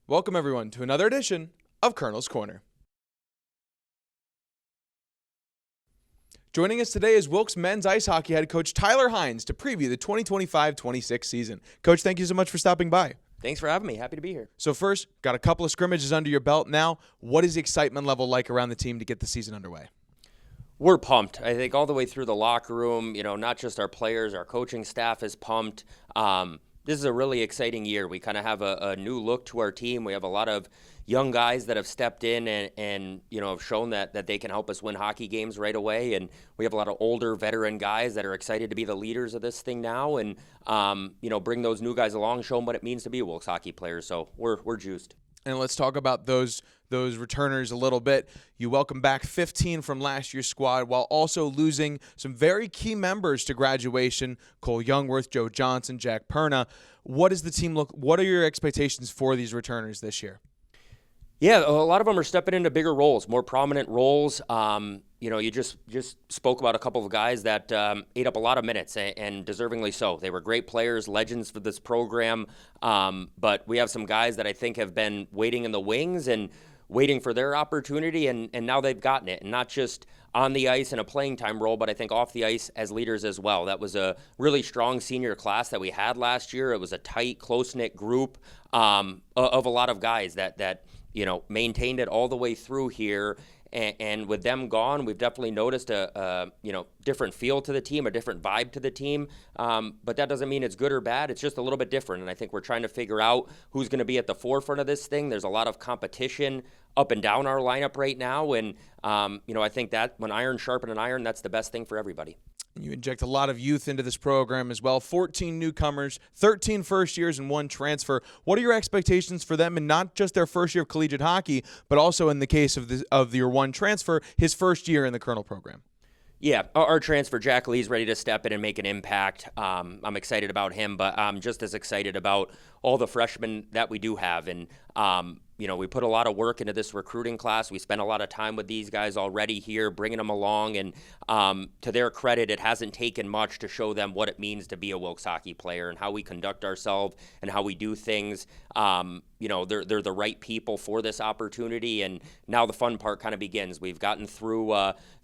Welcome, everyone, to another edition of Colonel's Corner. Joining us today is Wilkes men's ice hockey head coach Tyler Hynes to preview the 2025-26 season. Coach, thank you so much for stopping by. Thanks for having me. Happy to be here. So first, got a couple of scrimmages under your belt now. What is the excitement level like around the team to get the season underway? We're pumped. I think all the way through the locker room, not just our players, our coaching staff is pumped. This is a really exciting year. We kind of have a new look to our team. We have a lot of young guys that have stepped in and have shown that they can help us win hockey games right away. And we have a lot of older veteran guys that are excited to be the leaders of this thing now and, bring those new guys along, show them what it means to be a Wilkes hockey player. So we're juiced. And let's talk about those returners a little bit. You welcome back 15 from last year's squad while also losing some very key members to graduation, Cole Youngworth, Joe Johnson, Jack Perna. What does the team look? What are your expectations for these returners this year? Yeah, a lot of them are stepping into bigger roles, more prominent roles. You just spoke about a couple of guys that ate up a lot of minutes, and deservingly so. They were great players, legends for this program, but we have some guys that I think have been waiting in the wings and waiting for their opportunity, and now they've gotten it, and not just on the ice in a playing time role, but I think off the ice as leaders as well. That was a really strong senior class that we had last year. It was a tight, close-knit group of a lot of guys that maintained it all the way through here. And with them gone, we've definitely noticed a different feel to the team, a different vibe to the team. But that doesn't mean it's good or bad. It's just a little bit different. And I think we're trying to figure out who's going to be at the forefront of this thing. There's a lot of competition up and down our lineup right now. And, I think that when iron sharpen an iron, that's the best thing for everybody. You inject a lot of youth into this program as well. 14 newcomers, 13 first years, and 1 transfer. What are your expectations for them, and not just their first year of collegiate hockey, but also in the case of your 1 transfer, his first year in the Colonel program? Yeah, our transfer, Jack Lee's ready to step in and make an impact. I'm excited about him, but I'm just as excited about all the freshmen that we do have. And, we put a lot of work into this recruiting class. We spent a lot of time with these guys already here, bringing them along. And to their credit, it hasn't taken much to show them what it means to be a Wilkes hockey player and how we conduct ourselves and how we do things. They're the right people for this opportunity. And now the fun part kind of begins. We've gotten through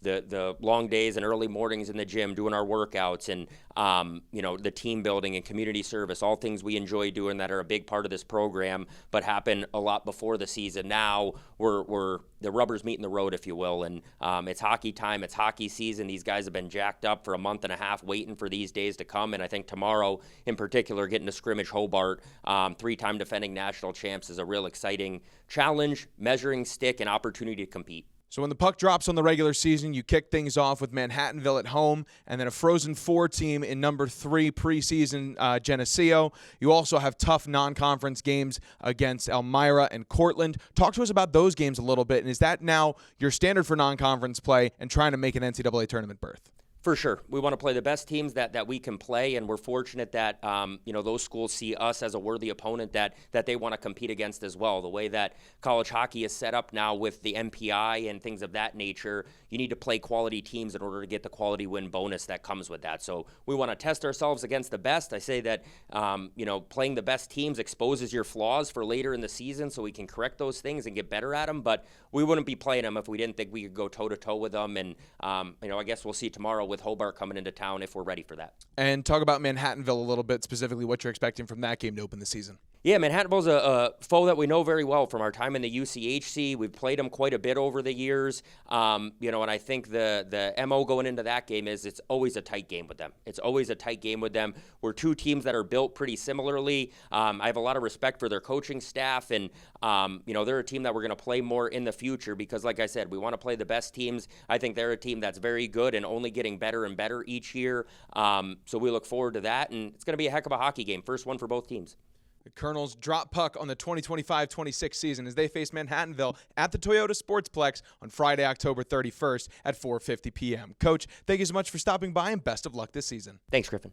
the long days and early mornings in the gym doing our workouts and, the team building and community service, all things we enjoy doing that are a big part of this program, but happen a lot before the season. Now we're the rubber's meeting the road, if you will, and it's hockey time. It's hockey season. These guys have been jacked up for a month and a half waiting for these days to come, and I think tomorrow in particular, getting to scrimmage Hobart, 3-time defending national champs, is a real exciting challenge, measuring stick, and opportunity to compete. So when the puck drops on the regular season, you kick things off with Manhattanville at home and then a Frozen Four team in number 3 preseason, Geneseo. You also have tough non-conference games against Elmira and Cortland. Talk to us about those games a little bit, and is that now your standard for non-conference play and trying to make an NCAA tournament berth? For sure. We want to play the best teams that we can play, and we're fortunate that those schools see us as a worthy opponent that they want to compete against as well. The way that college hockey is set up now with the MPI and things of that nature, you need to play quality teams in order to get the quality win bonus that comes with that. So we want to test ourselves against the best. I say that playing the best teams exposes your flaws for later in the season so we can correct those things and get better at them, but we wouldn't be playing them if we didn't think we could go toe-to-toe with them, and I guess we'll see tomorrow with Hobart coming into town if we're ready for that. And talk about Manhattanville a little bit, specifically what you're expecting from that game to open the season. Yeah, Manhattanville's a foe that we know very well from our time in the UCHC. We've played them quite a bit over the years, and I think the MO going into that game is it's always a tight game with them. It's always a tight game with them. We're 2 teams that are built pretty similarly. I have a lot of respect for their coaching staff, and they're a team that we're going to play more in the future because, like I said, we want to play the best teams. I think they're a team that's very good and only getting better and better each year. So we look forward to that, and it's going to be a heck of a hockey game. First one for both teams. The Colonels drop puck on the 2025-26 season as they face Manhattanville at the Toyota SportsPlex on Friday, October 31st at 4:50 p.m. Coach, thank you so much for stopping by and best of luck this season. Thanks, Griffin.